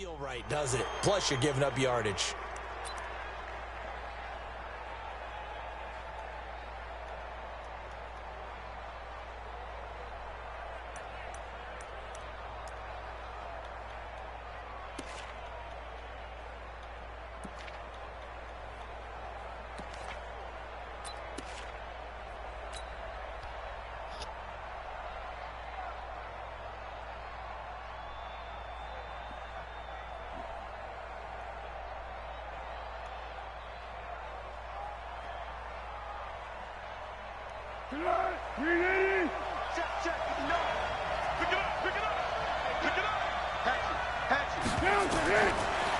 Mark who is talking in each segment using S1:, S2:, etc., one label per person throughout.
S1: feel right, does it? Plus, you're giving up yardage.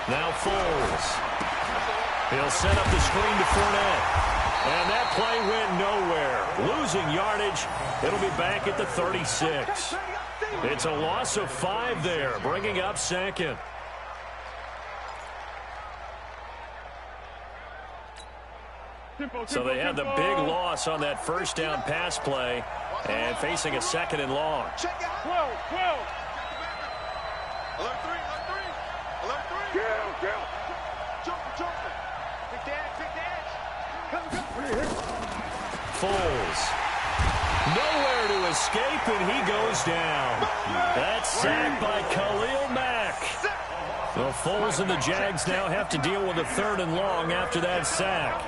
S2: Now Foles. He'll set up the screen to Fournette. And that play went nowhere. Losing yardage. It'll be back at the 36. It's a loss of 5 there, bringing up second. So they had the big loss on that first down pass play and facing a 2nd and long.
S3: 12. Alert 3. Alert 3. Kill. Jumper. Big dash.
S2: Foles. Nowhere to escape, and he goes down. That's sacked by Khalil Mack. So Foles and the Jags now have to deal with a 3rd and long after that sack.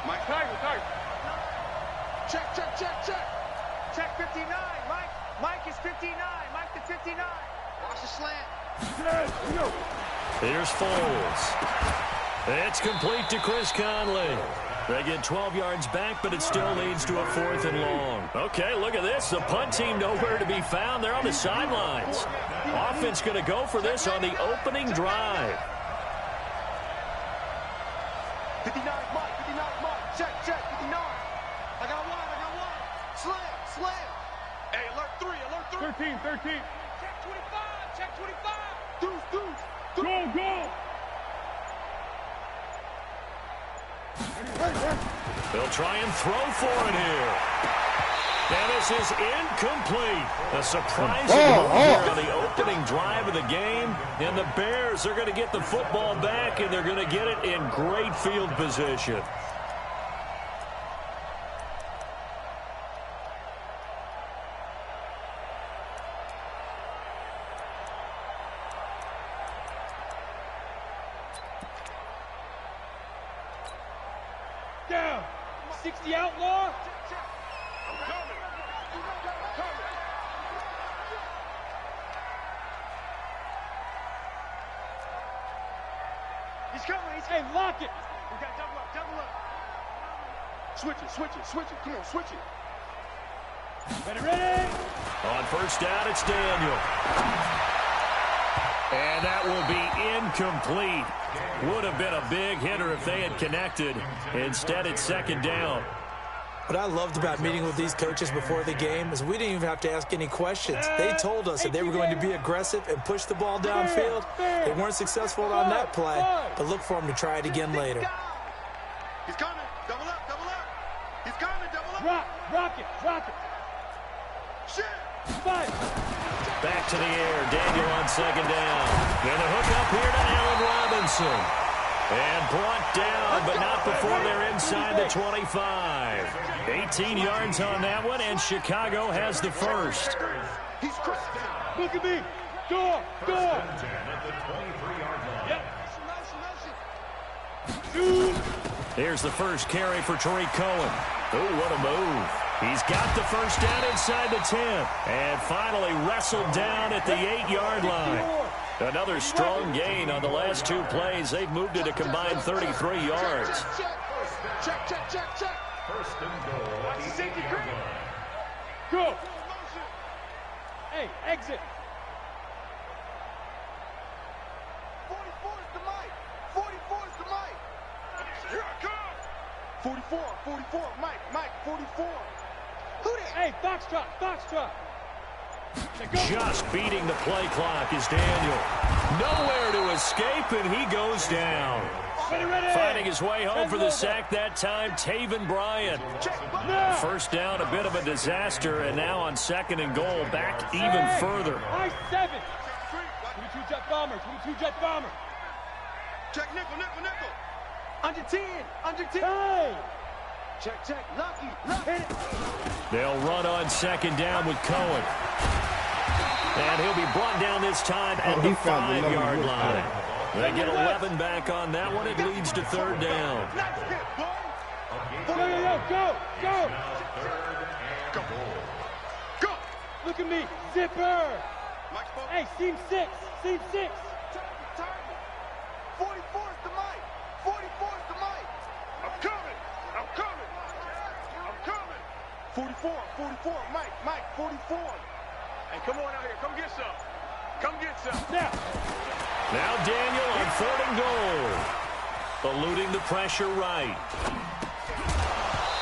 S3: Mike, tiger. Check 59. Mike is 59. Mike the 59. Watch the slant.
S2: Here's Foles. It's complete to Chris Conley. They get 12 yards back, but it still leads to a 4th and long. Okay, look at this. The punt team nowhere to be found. They're on the sidelines. Offense going to go for this on the opening drive.
S3: 59, Mike. Check, 59. I got one. Slam. Hey, alert 3.
S4: 13.
S3: Check 25. Deuce.
S4: Go.
S2: They'll try and throw for it here. And this is incomplete. A surprising move here on the opening drive of the game. And the Bears are going to get the football back, and they're going to get it in great field position.
S4: Down. 60 outlaw.
S3: He's coming.
S4: Hey, lock it.
S3: We got double up. Switch it. Come on, switch it.
S4: Ready.
S2: On first down, it's Daniel. And that will be incomplete. Would have been a big hitter if they had connected. Instead, it's 2nd down.
S1: What I loved about meeting with these coaches before the game is we didn't even have to ask any questions. They told us that they were going to be aggressive and push the ball downfield. They weren't successful on that play, but look for them to try it again later.
S3: He's coming. Double up. He's coming. Double up.
S4: Rock it.
S3: Shit.
S4: Fight.
S2: Back to the air. Daniel on 2nd down. Then a hook up here to Allen Robinson. And brought down, but not before they're inside the 25. 18 yards on that one, and Chicago has the first.
S3: He's crushed down.
S4: Look at me. Door. Yep.
S2: Here's the first carry for Tariq Cohen. Oh, what a move. He's got the first down inside the 10. And finally wrestled down at the 8-yard line. Another strong gain on the last 2 plays. They've moved it a combined 33 yards.
S3: Check. First and goal.
S4: Go. Hey, exit.
S3: 44 is the Mike. Here I come. 44. Mike, 44. Who that?
S4: Hey, Foxtrot.
S2: Just beating the play clock is Daniel. Nowhere to escape, and he goes down. Finding his way home for the sack that time, Taven Bryan. First down, a bit of a disaster, and now on 2nd and goal, back even further.
S4: I-7. 22 jet bomber, 22 jet bomber.
S3: Check nickel, nickel, nickel. Under 10, under 10.
S4: Hey!
S3: Check, lucky. Hit it.
S2: They'll run on 2nd down with Cohen. And he'll be brought down this time at the 5-yard line. They get 11 back on that one. It leads to 3rd down.
S4: Go! Look at me, zipper! Hey, seam 6, seam 6.
S3: 44's the mic. 44's the mic. I'm coming. 44, Mike, 44. Hey, come on out here. Come get some.
S2: Now Daniel on 4th and goal. Eluding the pressure right.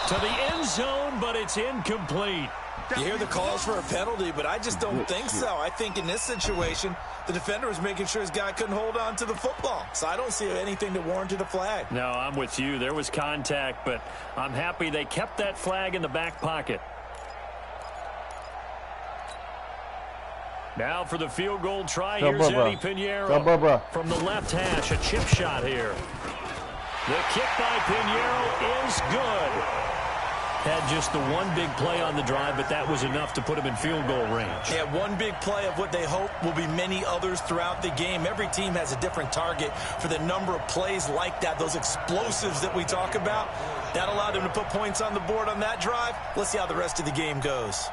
S2: To the end zone, but it's incomplete.
S1: You hear the calls for a penalty, but I just don't think so. I think in this situation, the defender was making sure his guy couldn't hold on to the football. So I don't see anything that warranted a flag.
S2: No, I'm with you. There was contact, but I'm happy they kept that flag in the back pocket. Now for the field goal try, here's Eddie Pinheiro. From the left hash, a chip shot here. The kick by Pinheiro is good. Had just the one big play on the drive, but that was enough to put him in field goal range.
S1: Yeah, one big play of what they hope will be many others throughout the game. Every team has a different target for the number of plays like that, those explosives that we talk about. That allowed them to put points on the board on that drive. Let's see how the rest of the game goes.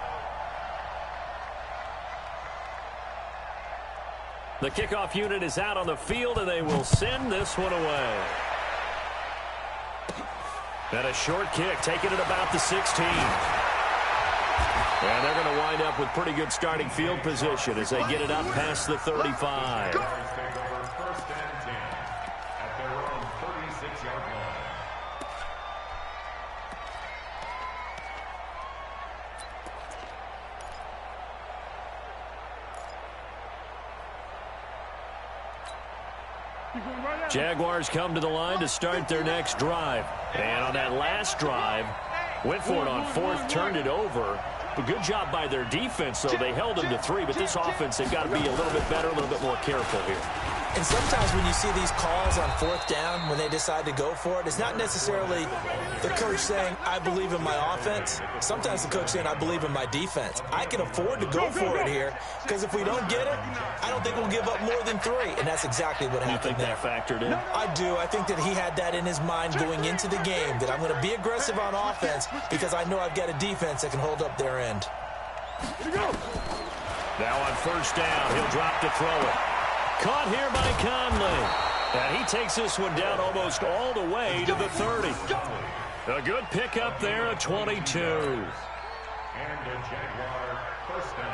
S2: The kickoff unit is out on the field, and they will send this one away. And a short kick, taking it about the 16. And they're going to wind up with pretty good starting field position as they get it up past the 35. Jaguars come to the line to start their next drive. And on that last drive, went for it on 4th, turned it over. A good job by their defense, though. They held them to 3, but this offense, they've got to be a little bit better, a little bit more careful here.
S1: And sometimes when you see these calls on 4th down, when they decide to go for it, it's not necessarily the coach saying, I believe in my offense. Sometimes the coach saying, I believe in my defense. I can afford to go for it here, because if we don't get it, I don't think we'll give up more than 3. And that's exactly what happened there.
S2: You think that factored in?
S1: I do. I think that he had that in his mind going into the game, that I'm going to be aggressive on offense because I know I've got a defense that can hold up their end.
S2: Now on 1st down, he'll drop to throw it. Caught here by Conley. And he takes this one down almost all the way to the 30. A good pickup there at 22. And a Jaguar 1st down.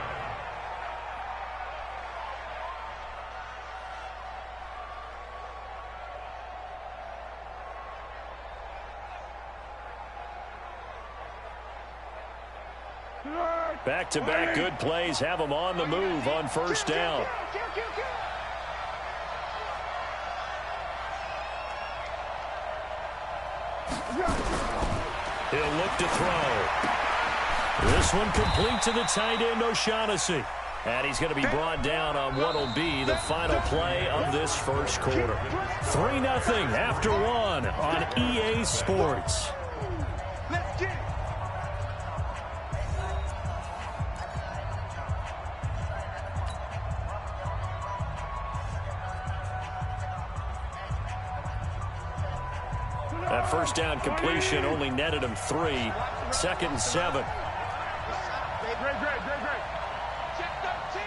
S2: Back-to-back good plays have them on the move on 1st down. He'll look to throw. This one complete to the tight end, O'Shaughnessy. And he's going to be brought down on what will be the final play of this first quarter. 3-0 after 1 on EA Sports.
S3: Let's get it.
S2: That 1st down completion only netted him 3. 2nd and 7.
S3: Great. Check 13.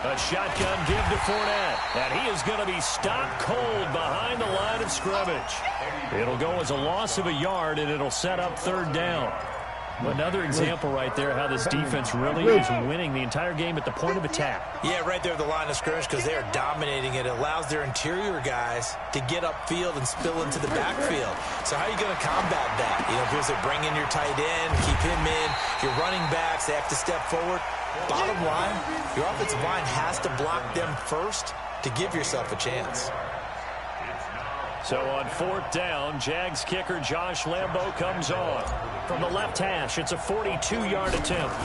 S2: A shotgun give to Fournette. And he is going to be stopped cold behind the line of scrimmage. It'll go as a loss of a yard, and it'll set up 3rd down. Another example right there how this defense really is winning the entire game at the point of attack.
S1: Yeah, right there at the line of scrimmage because they are dominating it. It allows their interior guys to get upfield and spill into the backfield. So how are you going to combat that? You know, people say bring in your tight end, keep him in. Your running backs, they have to step forward. Bottom line, your offensive line has to block them first to give yourself a chance.
S2: So on 4th down, Jags kicker Josh Lambo comes on. From the left hash, it's a 42-yard attempt.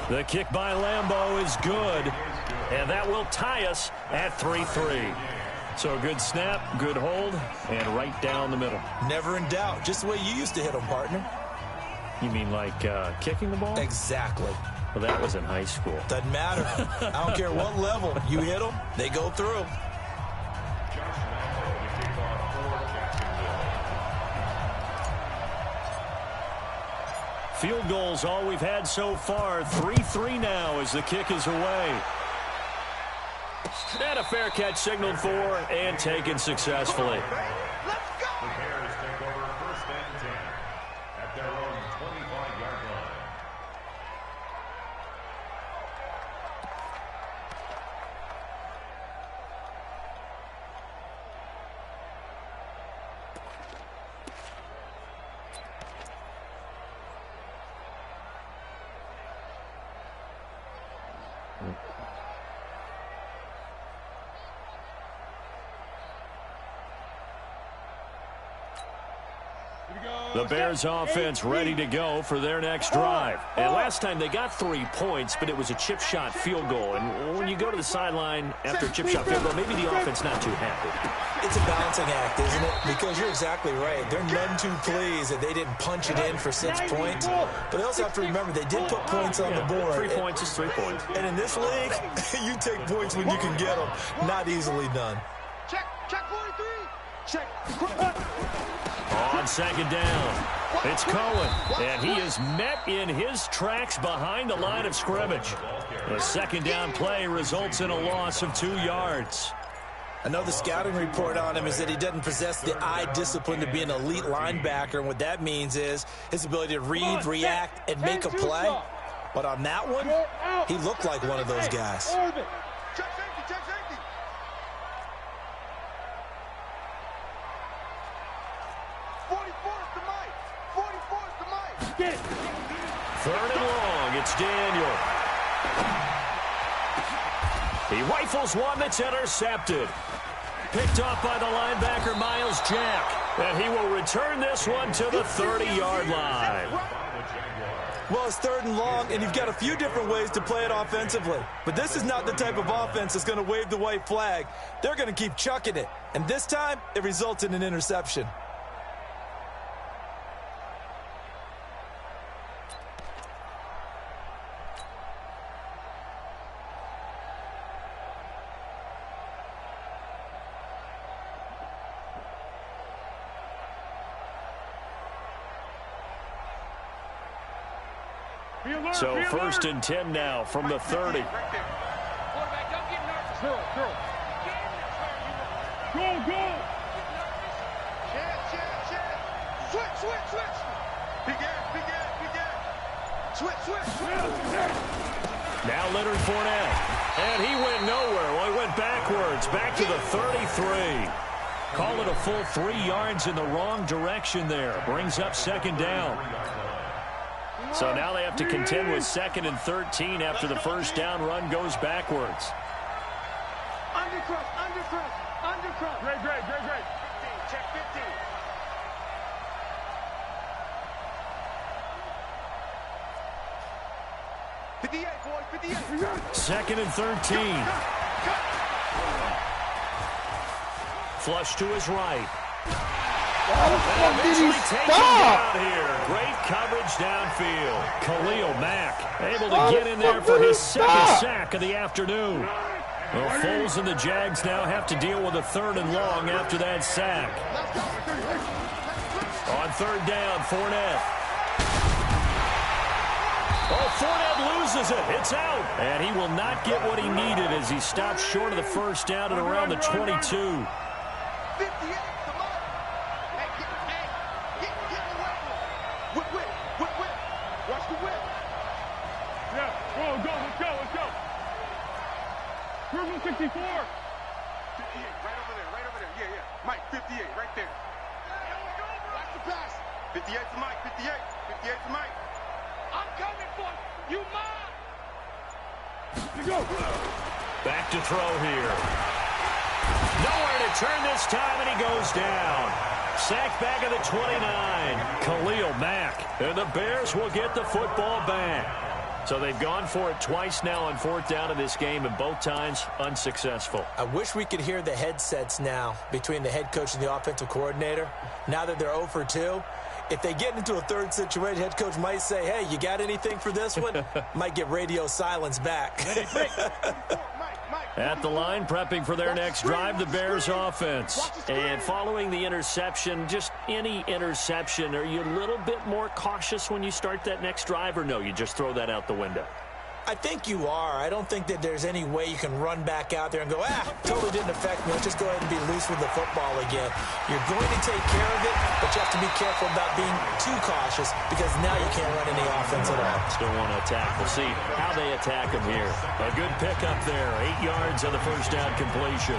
S2: The kick by Lambo is good, and that will tie us at 3-3. So a good snap, good hold, and right down the middle.
S1: Never in doubt. Just the way you used to hit them, partner.
S2: You mean like kicking the ball?
S1: Exactly.
S2: Well, that was in high school.
S1: Doesn't matter. I don't care what level. You hit them, they go through.
S2: Field goals all we've had so far. 3-3 now as the kick is away. And a fair catch signaled for and taken successfully.
S3: Let's go!
S5: The Bears take over 1st and 10 at their own 25-yard line.
S2: The Bears offense ready to go for their next drive. And last time they got 3 points, but it was a chip shot field goal. And when you go to the sideline after a chip shot field goal, maybe the offense not too happy.
S1: It's a balancing act, isn't it? Because you're exactly right. They're none too pleased that they didn't punch it in for 6 points. But they also have to remember they did put points on the board.
S2: 3 points is 3 points.
S1: And in this league, you take points when you can get them. Not easily done.
S3: Check 43. Check.
S2: On 2nd down, it's Cohen, and he is met in his tracks behind the line of scrimmage. The 2nd down play results in a loss of 2 yards.
S1: Another scouting report on him is that he doesn't possess the eye discipline to be an elite linebacker, and what that means is his ability to read, react, and make a play. But on that one, he looked like one of those guys.
S3: Check safety, check safety. 44 is the mic. 44 is the mic.
S4: Get it.
S2: 3rd and long, it's Daniel. He rifles one that's intercepted. Picked off by the linebacker, Miles Jack. And he will return this one to the 30-yard line.
S1: Well, it's 3rd and long, and you've got a few different ways to play it offensively. But this is not the type of offense that's going to wave the white flag. They're going to keep chucking it. And this time, it results in an interception.
S2: So 1st and 10 now from the 30.
S3: Right there.
S4: Quarterback, don't get nervous. Throw. Go.
S3: Chance. Switch. Big air. Switch.
S2: Now Leonard Fournette. And he went nowhere. Well, he went backwards. Back to the 33. Call it a full 3 yards in the wrong direction there. Brings up 2nd down. So now they have to contend with 2nd and 13 after the 1st down run goes backwards.
S3: Undercross.
S4: Great.
S3: Check 15. 58, boys, 58.
S2: 2nd and 13. Flush to his right. Eventually taken down here. Great coverage downfield. Khalil Mack able to get in there for his 2nd sack of the afternoon. Well, Foles and the Jags now have to deal with a 3rd and long after that sack. On 3rd down, Fournette. Oh, Fournette loses it. It's out. And he will not get what he needed as he stops short of the 1st down at around the 22.
S4: Let's go. Purple 64. 58,
S3: right over there. Yeah. Mike, 58, right there. Watch the pass. 58 to Mike, 58 to Mike. I'm coming for you, Mike.
S4: Let's go.
S2: Back to throw here. Nowhere to turn this time, and he goes down. Sacked back at the 29. Khalil Mack. And the Bears will get the football back. So they've gone for it twice now on 4th down in this game, and both times unsuccessful.
S1: I wish we could hear the headsets now between the head coach and the offensive coordinator. Now that they're 0 for 2, if they get into a third situation, head coach might say, hey, you got anything for this one? Might get radio silence back.
S2: At the line, prepping for their next drive, the Bears offense. And following the interception, just any interception, are you a little bit more cautious when you start that next drive, or no, you just throw that out the window?
S1: I think you are. I don't think that there's any way you can run back out there and go, totally didn't affect me. Let's just go ahead and be loose with the football again. You're going to take care of it, but you have to be careful about being too cautious because now you can't run any offense at all.
S2: Still want to attack. We'll see how they attack him here. A good pickup there. 8 yards on the first down completion.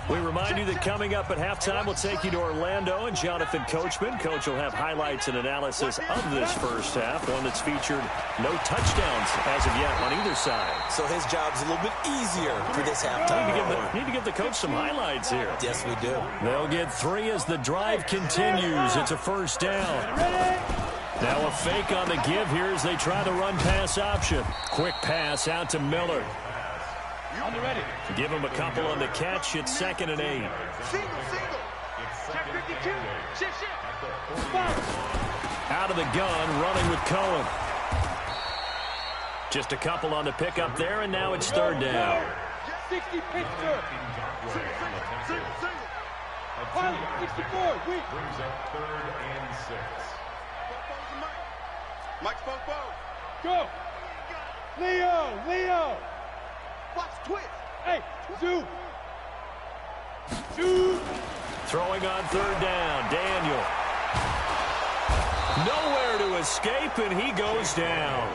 S2: We remind you that coming up at halftime, we'll take you to Orlando and Jonathan Coachman. Coach will have highlights and analysis of this first half, one that's featured no touchdowns as of yet on either side.
S1: So his job's a little bit easier for this halftime.
S2: Need to give the coach some highlights here.
S1: Yes, we do.
S2: They'll get 3 as the drive continues. It's a first down. Now a fake on the give here as they try the run-pass option. Quick pass out to Miller.
S4: On the ready.
S2: Give him a couple on the catch. It's 2nd and 8.
S3: Single. Check 52. Shift.
S2: Out of the gun, running with Cohen. Just a couple on the pickup there, and now it's 3rd down.
S4: 60 picture. Pilot, 64. Weak.
S5: Brings up 3rd and 6.
S3: Mike's Popo.
S4: Go. Leo.
S3: Watch twist.
S4: Hey, Zoo.
S2: Throwing on 3rd down, Daniel. Nowhere to escape, and he goes down.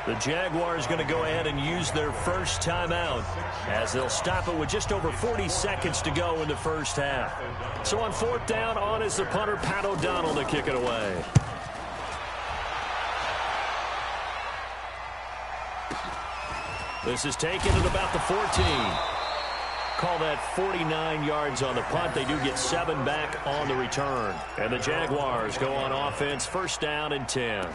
S2: The Jaguars going to go ahead and use their first timeout as they'll stop it with just over 40 seconds to go in the first half. So on 4th down, on is the punter, Pat O'Donnell, to kick it away. This is taken at about the 14. Call that 49 yards on the punt. They do get 7 back on the return. And the Jaguars go on offense, 1st down and 10.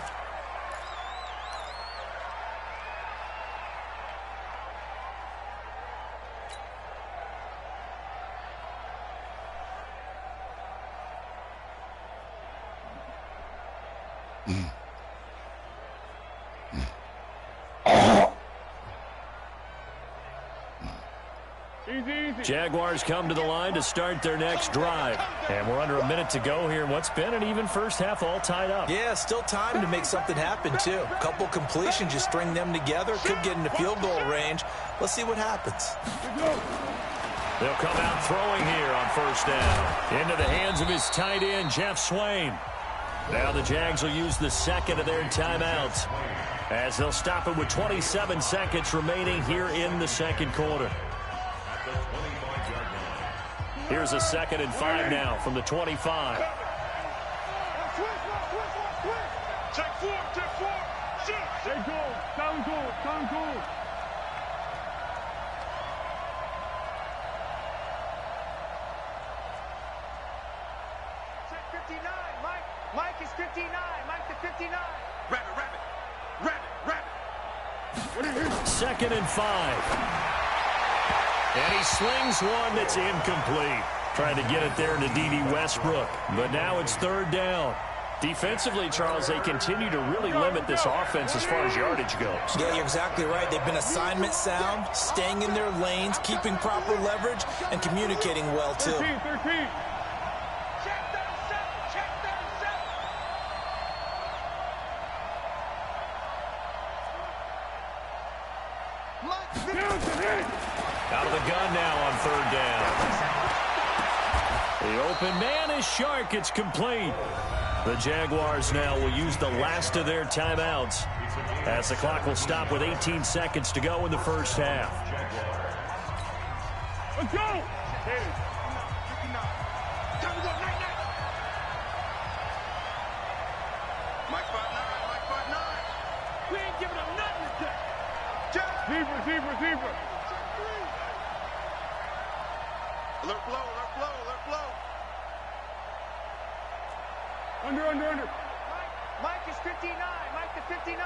S2: Jaguars come to the line to start their next drive. And we're under a minute to go here in what's been an even first half, all tied up.
S1: Yeah, still time to make something happen, too. A couple completions, you string them together, could get into field goal range. Let's see what happens.
S2: They'll come out throwing here on 1st down. Into the hands of his tight end, Jeff Swain. Now the Jags will use the 2nd of their timeouts as they'll stop it with 27 seconds remaining here in the 2nd quarter. Here's a 2nd and 5 now from the 25.
S3: Check 4.
S4: Hey, go. Down goal.
S3: Check 59. Mike is 59. Mike to 59. Rabbit.
S2: 2nd and 5. And he slings one that's incomplete. Trying to get it there to D.D. Westbrook. But now it's 3rd down. Defensively, Charles, they continue to really limit this offense as far as yardage goes.
S1: Yeah, you're exactly right. They've been assignment sound, staying in their lanes, keeping proper leverage, and communicating well, too.
S4: 13.
S3: Check 37.
S2: Out of the gun now on 3rd down. The open man is Shark. It's complete. The Jaguars now will use the last of their timeouts as the clock will stop with 18 seconds to go in the first half.
S4: Let's go.
S3: Time to go. Night.
S4: Receiver.
S3: Alert flow.
S4: Under.
S3: Mike is 59. Mike to 59.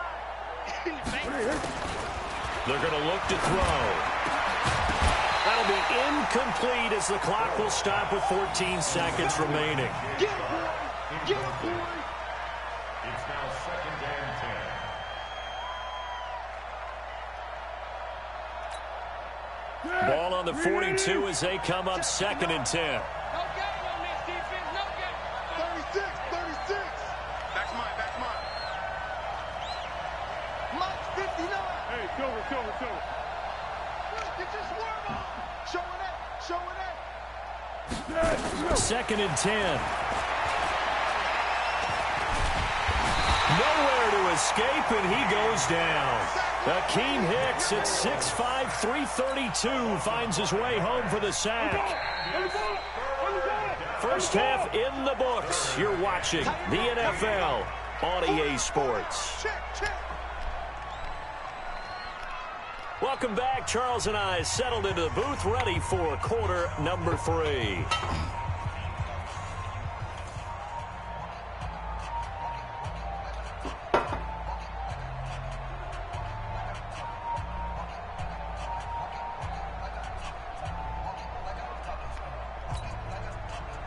S2: They're going to look to throw. That'll be incomplete as the clock will stop with 14 seconds remaining.
S3: Get him, boy.
S5: It's now 2nd and 10.
S2: Ball on the 42 as they come up 2nd and 10.
S4: No game on this defense. No game.
S3: 36. That's mine. Mike's 59.
S4: Hey, Silver.
S3: Get your swerve on. Showing it.
S2: 2nd and 10. Nowhere to escape, and he goes down. Akeem Hicks at 6'5", 332 finds his way home for the sack. First half in the books. You're watching the NFL on EA Sports.
S3: Check.
S2: Welcome back. Charles and I settled into the booth, ready for quarter number 3.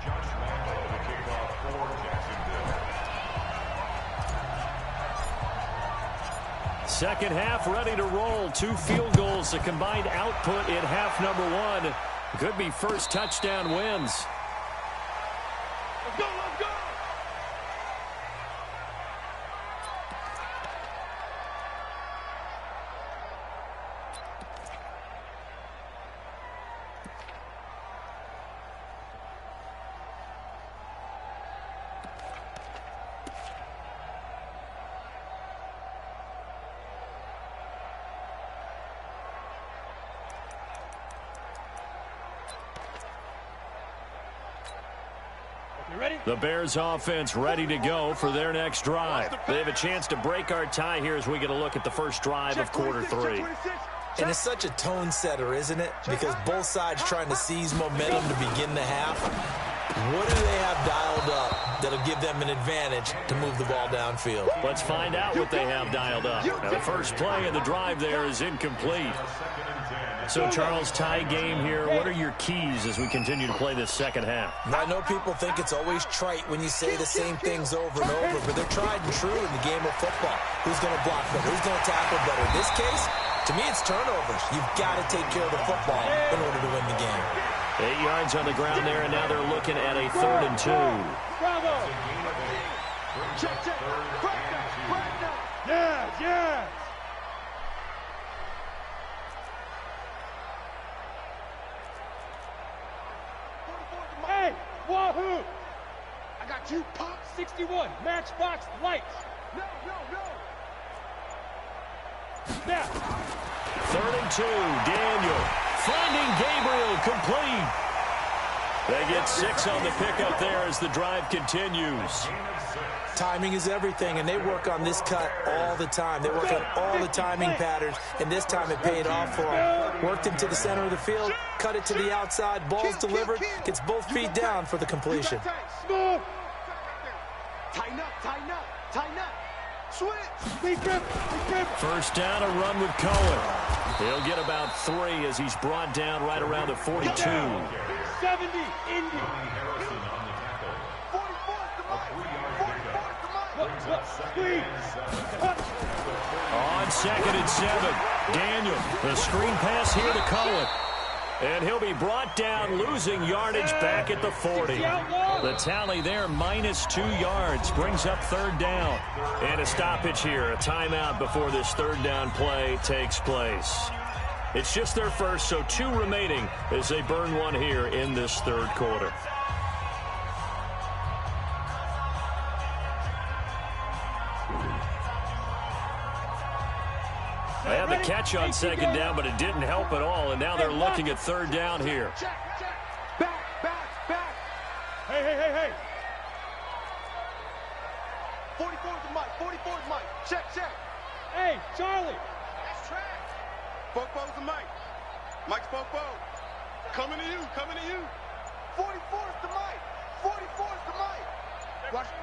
S5: Josh Lambo to kick off for Jacksonville.
S2: Second half ready to roll. 2 field goals, the combined output in half number 1. Could be first touchdown wins.
S4: Let's go. You ready?
S2: The Bears offense ready to go for their next drive. They have a chance to break our tie here as we get a look at the first drive of quarter 3.
S1: And it's such a tone setter, isn't it? Because both sides trying to seize momentum to begin the half. What do they have dialed up that'll give them an advantage to move the ball downfield?
S2: Let's find out what they have dialed up. Now, the first play of the drive there is incomplete. So, Charles, tie game here. What are your keys as we continue to play this second half?
S1: Now, I know people think it's always trite when you say the same things over and over, but they're tried and true in the game of football. Who's going to block better? Who's going to tackle better? In this case, to me, it's turnovers. You've got to take care of the football in order to win the game.
S2: 8 yards on the ground there, and now they're looking at a 3rd and 2.
S4: Bravo.
S3: Check.
S4: Yes. Hey, wahoo!
S3: I got you, Pop.
S4: 61, matchbox lights.
S3: No.
S4: Snap.
S2: 3rd and 2, Daniel finding Gabriel, complete. They get 6 on the pickup there as the drive continues.
S1: Timing is everything, and they work on this cut all the time. They work on all the timing patterns, and this time it paid off for them. Worked him to the center of the field, cut it to the outside, ball's delivered, gets both feet down for the completion.
S4: Smooth.
S3: Tighten up. Switch.
S4: Big grip.
S2: First down, a run with Cohen. He'll get about 3 as he's brought down right around the 42.
S4: 70, Indy.
S5: Harrison on the tackle.
S3: 44 to Mike.
S4: Look, squeeze.
S2: On 2nd and 7, Daniel, the screen pass here to Cohen. And he'll be brought down, losing yardage back at the 40. The tally there, -2 yards, brings up 3rd down. And a stoppage here, a timeout before this 3rd down play takes place. It's just their first, so 2 remaining as they burn 1 here in this 3rd quarter. They had the catch on 2nd down, but it didn't help at all, and now they're looking at 3rd down here.
S3: Check. Back.
S4: Hey.
S3: 44 to Mike. Check.
S4: Hey, Charlie.
S3: That's track.
S6: Spoke-Bo's to Mike. Mike Spoke-Bo. Coming to you, coming to you. 44's to Mike. 44's to Mike.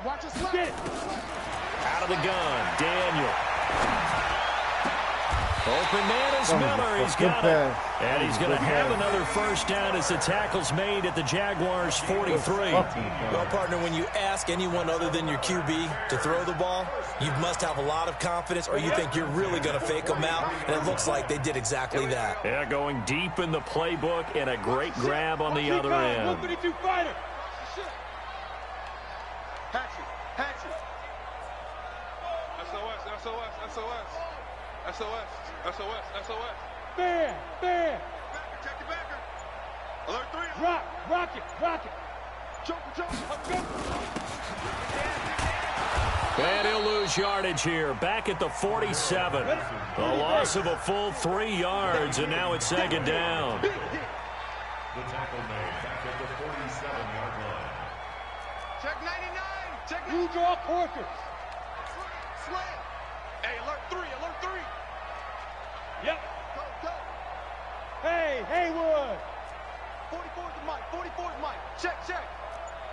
S6: Watch us slide.
S2: Out of the gun, Daniel. Open man is Miller. He's got it. And he's going to have another first down as the tackle's made at the Jaguars' 43.
S1: Well, partner, when you ask anyone other than your QB to throw the ball, you must have a lot of confidence or you think you're really going to fake them out, and it looks like they did exactly that.
S2: Yeah, going deep in the playbook and a great grab on the other end.
S4: 152 fighter.
S6: Hatchet. SOS.
S4: Bear.
S6: Check the backer. Alert 3.
S4: Rock it.
S6: Joker.
S2: And he'll lose yardage here. Back at the 47. A loss of a full 3 yards, and now it's second down.
S5: The tackle made back at the 47-yard line.
S6: Check 99. Check 99.
S4: You draw Corkers.
S6: Slam. Hey, alert 3.
S4: Yep.
S6: Go.
S4: Hey, Haywood.
S6: 44's Mike. Check.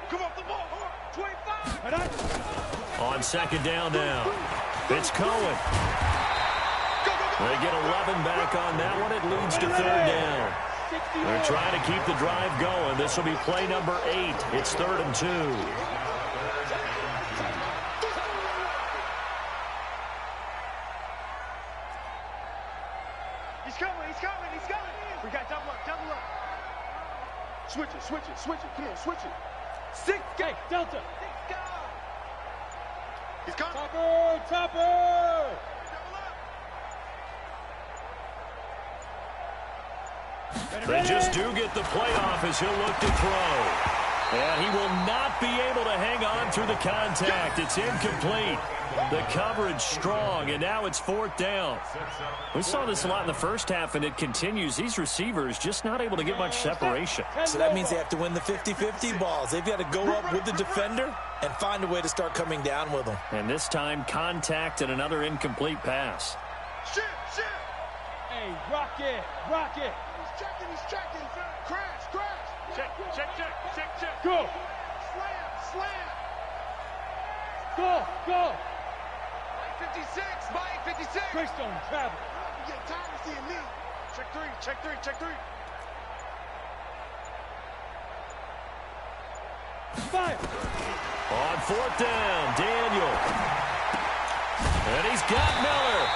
S6: Come off the ball. 25.
S2: On second down now. It's Cohen. They get 11 back on that one. It leads to third down. They're trying to keep the drive going. This will be play number 8. It's 3rd and 2.
S3: He's coming. We got double up.
S6: Switch it. Come on, switch it.
S4: 6. Hey, Delta.
S6: He's coming.
S4: Topper.
S2: They just do get the playoff as he'll look to throw. And he will not be able to hang on through the contact. It's incomplete. The coverage strong, and now it's 4th down. We saw this a lot in the first half, and it continues. These receivers just not able to get much separation.
S1: So that means they have to win the 50-50 balls. They've got to go up with the defender and find a way to start coming down with them.
S2: And this time, contact and another incomplete pass.
S6: Shit.
S4: Hey, rock it.
S6: He's checking. Crash. Check.
S4: Go.
S6: Slam.
S4: Go.
S6: 56. Mike, 56.
S4: Greystone travel.
S6: I'm getting tired of seeing me. Check 3.
S4: 5.
S2: On 4th down, Daniel. And he's got Miller.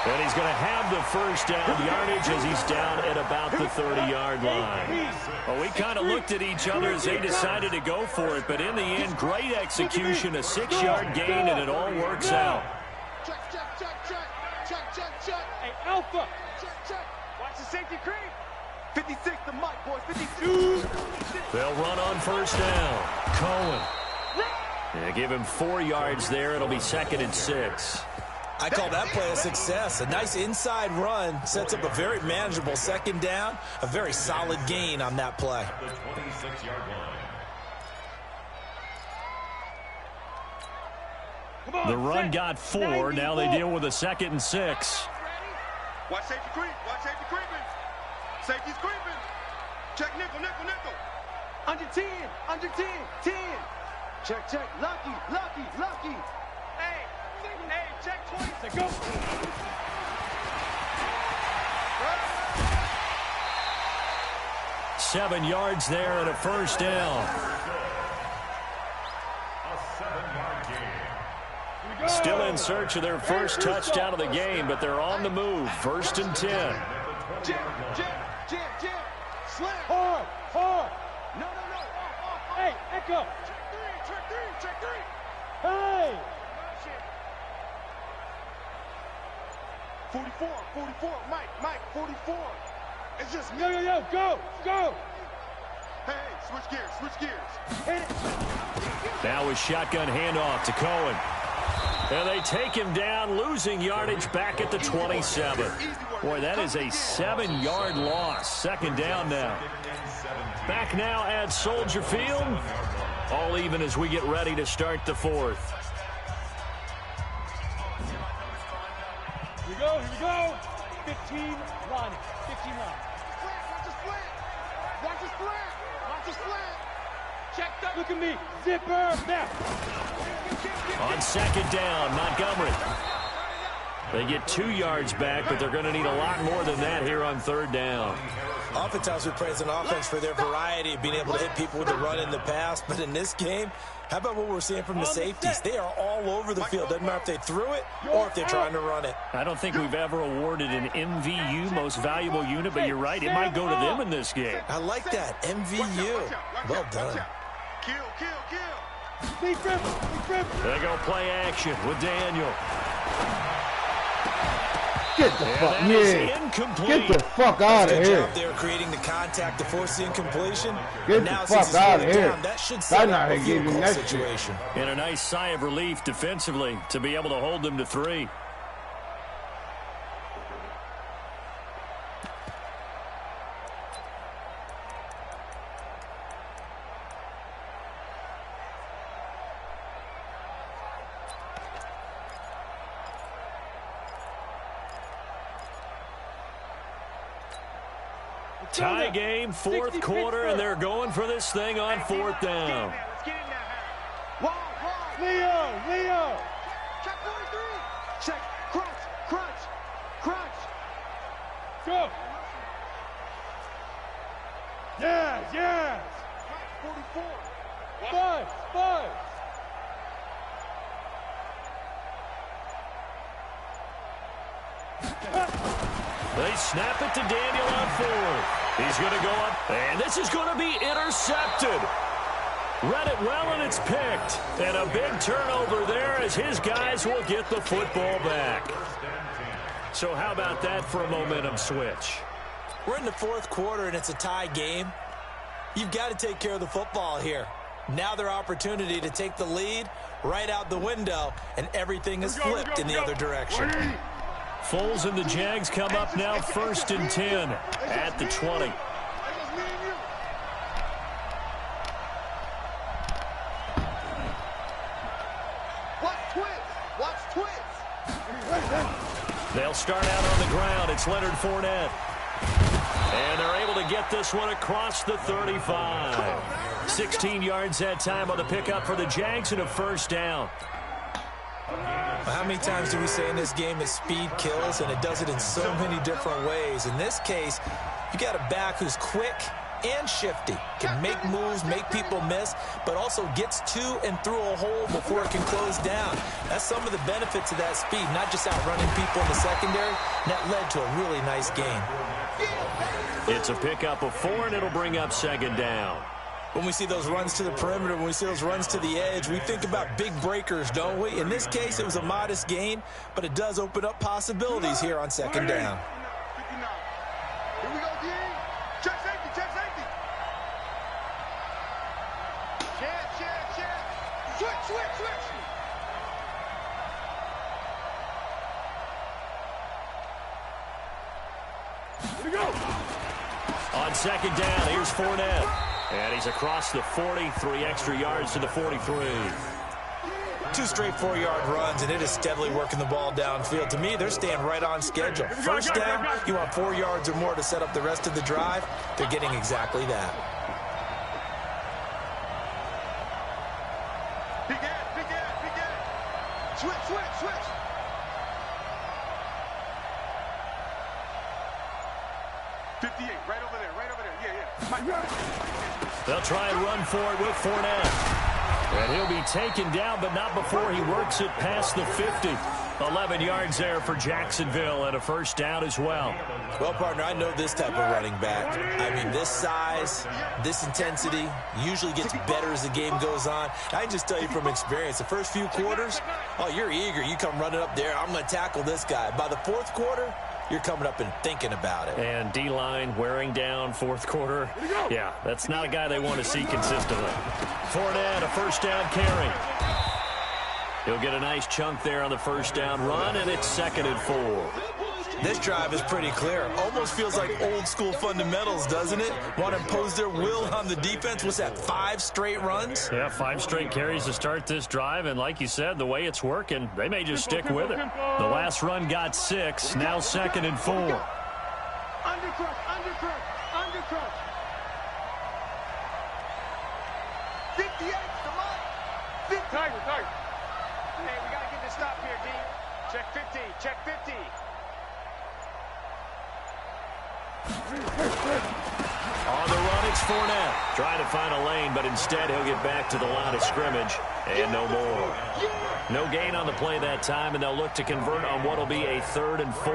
S2: And he's going to have the first down yardage as he's down at about the 30-yard line. Well, we kind of looked at each other as they decided to go for it, but in the end, great execution, a 6-yard gain, and it all works out.
S6: Check.
S4: Hey, Alpha.
S6: Check.
S3: Watch the safety creep.
S6: 56 to Mike, boys. 52.
S2: They'll run on first down. Cohen. Yeah, give him 4 yards there. It'll be 2nd and 6.
S1: I call that play a success. A nice inside run sets up a very manageable second down. A very solid gain on that play.
S5: The 26-yard line.
S2: The run got 4. Now they deal with a 2nd and 6.
S6: Watch safety creep. Safety's creeping. Check nickel.
S3: Under 10. 10. Check. Lucky. Hey, check 20.
S4: Go.
S2: Seven yards there and a first down.
S5: A 7-yard gain.
S2: Still in search of their first touchdown of the game, but they're on the move. 1st and 10.
S6: Jam. Slam.
S4: Hard.
S6: No.
S4: Hey, Echo.
S6: Check 3.
S4: Hey.
S6: 44. Mike, 44. It's just me.
S4: Yo, go.
S6: Hey, switch gears.
S4: Hit it.
S2: Now a shotgun handoff to Cohen. And they take him down, losing yardage back at the 27. Boy, that is a 7-yard loss. 2nd down now. Back now at Soldier Field. All even as we get ready to start the 4th.
S4: Here we go. 15 line. 15 line.
S6: Watch the slant. Watch the slant. Watch the slant.
S4: Check that. Look at me. Zipper. Now.
S2: On second down, Montgomery. They get 2 yards back, but they're going to need a lot more than that here on third down.
S1: Oftentimes we praise an offense for their variety of being able to hit people with the run in the pass, but in this game, how about what we're seeing from the safeties? They are all over the field. Doesn't matter if they threw it or if they're trying to run it.
S2: I don't think we've ever awarded an MVU, most valuable unit, but you're right, it might go to them in this game.
S1: I like that, MVU. Well done.
S6: Kill.
S4: They
S2: go play action with Daniel.
S7: Get the fuck, get the fuck out of here.
S1: They're creating the contact to force the incompletion.
S7: Get the fuck out of here.
S1: That should set up a field goal situation.
S2: And a nice sigh of relief defensively to be able to hold them to 3. Tie game, fourth quarter, and they're going for this thing on fourth down.
S4: Leo.
S6: Check 43. Check. Crunch.
S4: Go. Yes.
S6: 44.
S4: 5.
S2: They snap it to Daniel on 4th. He's going to go up, and this is going to be intercepted. Read it well, and it's picked. And a big turnover there as his guys will get the football back. So how about that for a momentum switch?
S1: We're in the fourth quarter, and it's a tie game. You've got to take care of the football here. Now their opportunity to take the lead right out the window, and everything is flipped in the other direction.
S2: Foles and the Jags come up now 1st and 10 at the 20.
S6: Watch twins.
S2: They'll start out on the ground. It's Leonard Fournette. And they're able to get this one across the 35. 16 yards that time on the pickup for the Jags and a first down.
S1: How many times do we say in this game that speed kills, and it does it in so many different ways? In this case, you got a back who's quick and shifty, can make moves, make people miss, but also gets to and through a hole before it can close down. That's some of the benefits of that speed, not just outrunning people in the secondary. And that led to a really nice game.
S2: It's a pickup of 4, and it'll bring up second down.
S1: When we see those runs to the perimeter, when we see those runs to the edge, we think about big breakers, don't we? In this case, it was a modest gain, but it does open up possibilities here on second down.
S6: 59. Here we go, D. Check safety. Check. Switch.
S4: Here we go.
S2: On second down, here's Fournette. And he's across the 40, 3 extra yards to the 43.
S1: 2 straight 4-yard runs, and it is steadily working the ball downfield. To me, they're staying right on schedule. First down, you want 4 yards or more to set up the rest of the drive. They're getting exactly that.
S6: Big ad. Switch. 58, right over there. Yeah.
S2: They'll try and run for it with Fournette. And he'll be taken down, but not before he works it past the 50. 11 yards there for Jacksonville and a first down as well.
S1: Well, partner, I know this type of running back. I mean, this size, this intensity usually gets better as the game goes on. I can just tell you from experience, the first few quarters, oh, you're eager. You come running up there, I'm going to tackle this guy. By the fourth quarter, you're coming up and thinking about it.
S2: And D-line wearing down fourth quarter. Yeah, that's not a guy they want to see consistently. Fournette, a first down carry. He'll get a nice chunk there on the first down run, and it's 2nd and 4.
S1: This drive is pretty clear. Almost feels like old school fundamentals, doesn't it? Want to impose their will on the defense. What's that, 5 straight runs?
S2: Yeah, 5 straight carries to start this drive, and like you said, the way it's working, they may just stick with it. The last run got 6, now 2nd and 4.
S3: Undercrush, undercrush, undercrush. 58 to Mike. 50. Tiger. Hey, we got to get this stop here, D. Check 50, check 50.
S2: On the run, it's Fournette. Trying to find a lane, but instead he'll get back to the line of scrimmage, and no more. No gain on the play that time, and they'll look to convert on what will be a 3rd and 4.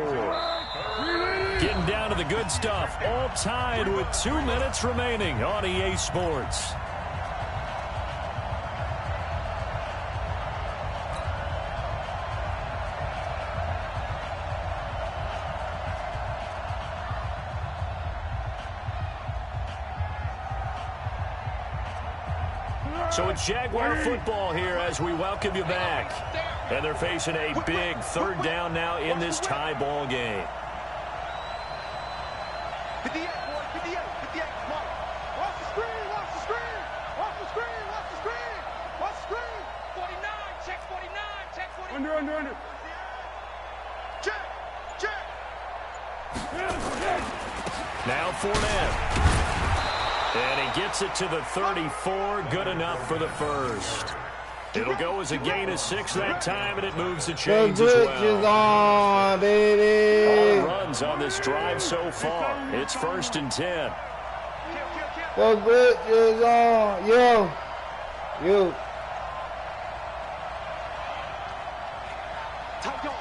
S2: Getting down to the good stuff, all tied with 2 minutes remaining on EA Sports. So it's Jaguar football here as we welcome you back. And they're facing a big 3rd down now in this tie ball game.
S3: 58, boy, 58, 58, Mike. Watch the screen, watch the screen. Watch the screen, watch the screen. Watch the screen. 49, check 49, check 49. Under. Check.
S2: Now Fournette. And he gets it to the 34, good enough for the 1st. It'll go as a gain of 6 that time, and it moves the chains as well.
S7: Is on, baby.
S2: All runs on this drive so far. It's 1st and 10.
S7: The glitch is on. Yo.
S3: Tight door.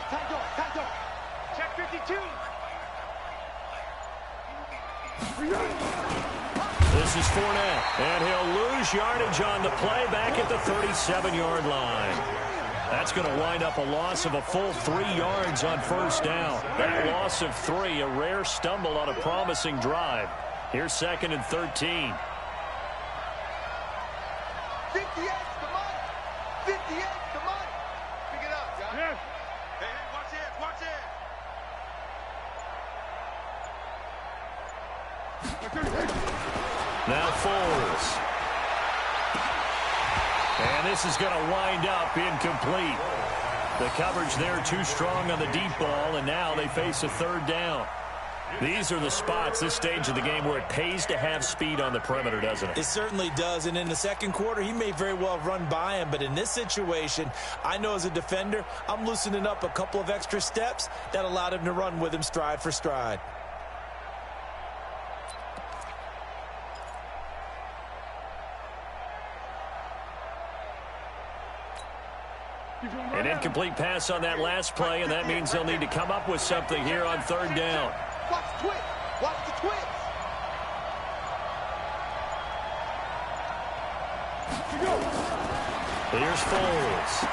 S3: Check 52.
S2: This is Fournette, and he'll lose yardage on the play back at the 37-yard line. That's going to wind up a loss of a full 3 yards on 1st down. That loss of 3, a rare stumble on a promising drive. Here's 2nd and 13.
S3: 58 to Mike. 58 to Mike. Pick it up, guys.
S6: Yes. Hey, watch it.
S2: Now Foles. And this is going to wind up incomplete. The coverage there too strong on the deep ball, and now they face a 3rd down. These are the spots, this stage of the game, where it pays to have speed on the perimeter, doesn't it?
S1: It certainly does, and in the 2nd quarter, he may very well run by him, but in this situation, I know as a defender, I'm loosening up a couple of extra steps that allowed him to run with him stride for stride.
S2: An incomplete pass on that last play, and that means they'll need to come up with something here on 3rd down.
S3: Watch the twist. Watch the twist.
S2: Here's Foles.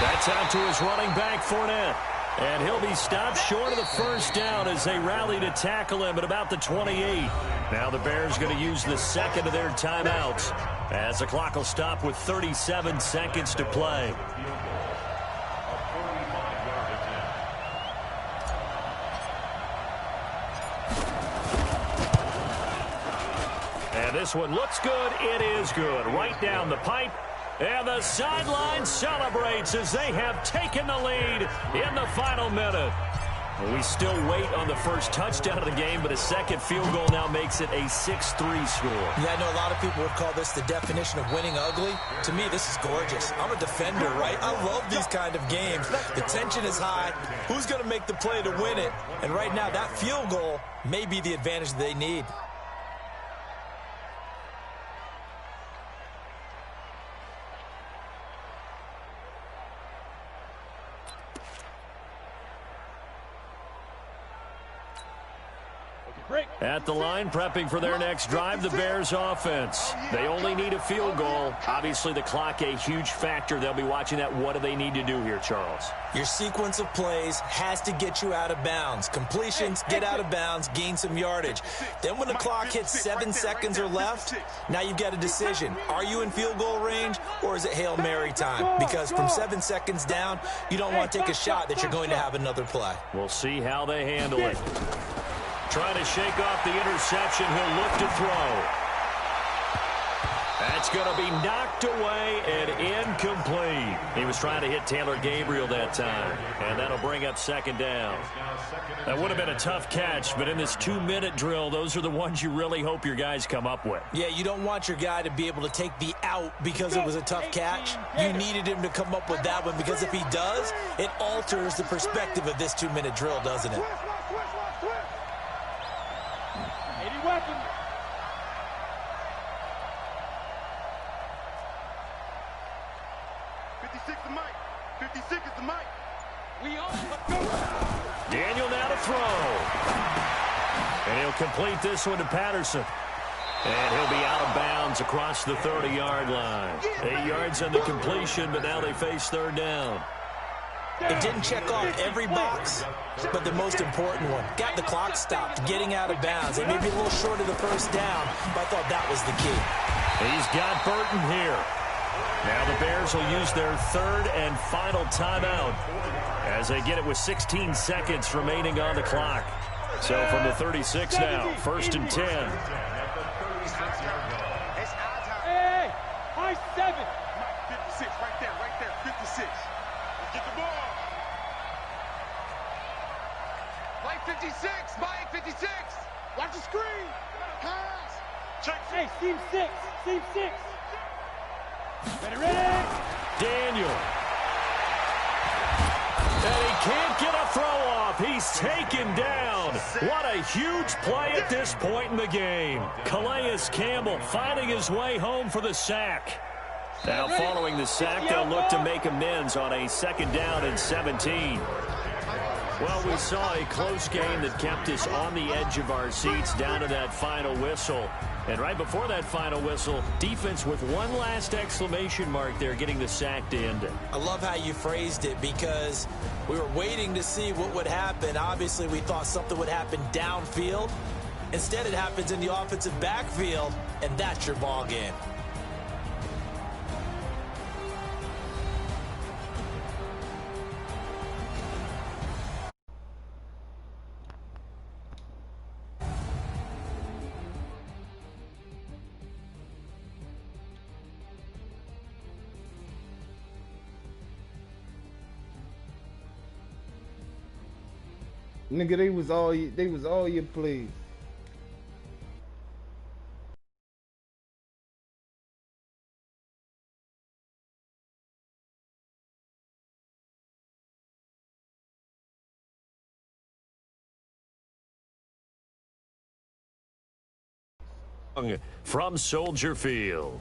S2: That's out to his running back, Fournette. And he'll be stopped short of the 1st down as they rally to tackle him at about the 28. Now the Bears going to use the 2nd of their timeouts as the clock will stop with 37 seconds to play. And this one looks good. It is good. Right down the pipe. And the sideline celebrates as they have taken the lead in the final minute. We still wait on the first touchdown of the game, but a 2nd field goal now makes it a 6-3 score.
S1: Yeah, I know a lot of people would call this the definition of winning ugly. To me, this is gorgeous. I'm a defender, right? I love these kind of games. The tension is high. Who's going to make the play to win it? And right now, that field goal may be the advantage they need.
S2: At the line, prepping for their next drive, the Bears offense. They only need a field goal. Obviously, the clock a huge factor. They'll be watching that. What do they need to do here, Charles?
S1: Your sequence of plays has to get you out of bounds. Completions, get out of bounds, gain some yardage. Then when the clock hits 7 seconds or left, now you've got a decision. Are you in field goal range or is it Hail Mary time? Because from 7 seconds down, you don't want to take a shot that you're going to have another play.
S2: We'll see how they handle it. Trying to shake off the interception. He'll look to throw. That's going to be knocked away and incomplete. He was trying to hit Taylor Gabriel that time, and that'll bring up second down. That would have been a tough catch, but in this 2-minute drill, those are the ones you really hope your guys come up with.
S1: Yeah, you don't want your guy to be able to take the out because it was a tough catch. You needed him to come up with that one because if he does, it alters the perspective of this 2-minute drill, doesn't it?
S4: Weapon.
S6: The mic. 56 is the mic.
S4: We all go.
S2: Daniel now to throw. And he'll complete this one to Patterson. And he'll be out of bounds across the 30-yard line. 8 yards on the completion, but now they face third down.
S1: It didn't check off every box, but the most important one. Got the clock stopped, getting out of bounds. They may be a little short of the first down, but I thought that was the key.
S2: He's got Burton here. Now the Bears will use their third and final timeout as they get it with 16 seconds remaining on the clock. So from the 36 now, 1st and 10.
S4: Hey, high 7.
S6: 56, right there, 56. Let's get the ball. Mike 56, Mike 56. Watch the screen. Pass. Check.
S4: Hey, seam 6, seam 6. Ready.
S2: Daniel. And he can't get a throw off. He's taken down. What a huge play at this point in the game. Calais Campbell finding his way home for the sack. Now following the sack, they'll look to make amends on a 2nd down and 17. Well, we saw a close game that kept us on the edge of our seats down to that final whistle. And right before that final whistle, defense with one last exclamation mark there, getting the sack to end it.
S1: I love how you phrased it because we were waiting to see what would happen. Obviously, we thought something would happen downfield. Instead, it happens in the offensive backfield, and that's your ball game.
S7: Nigga, they was all your plays.
S2: From Soldier Field.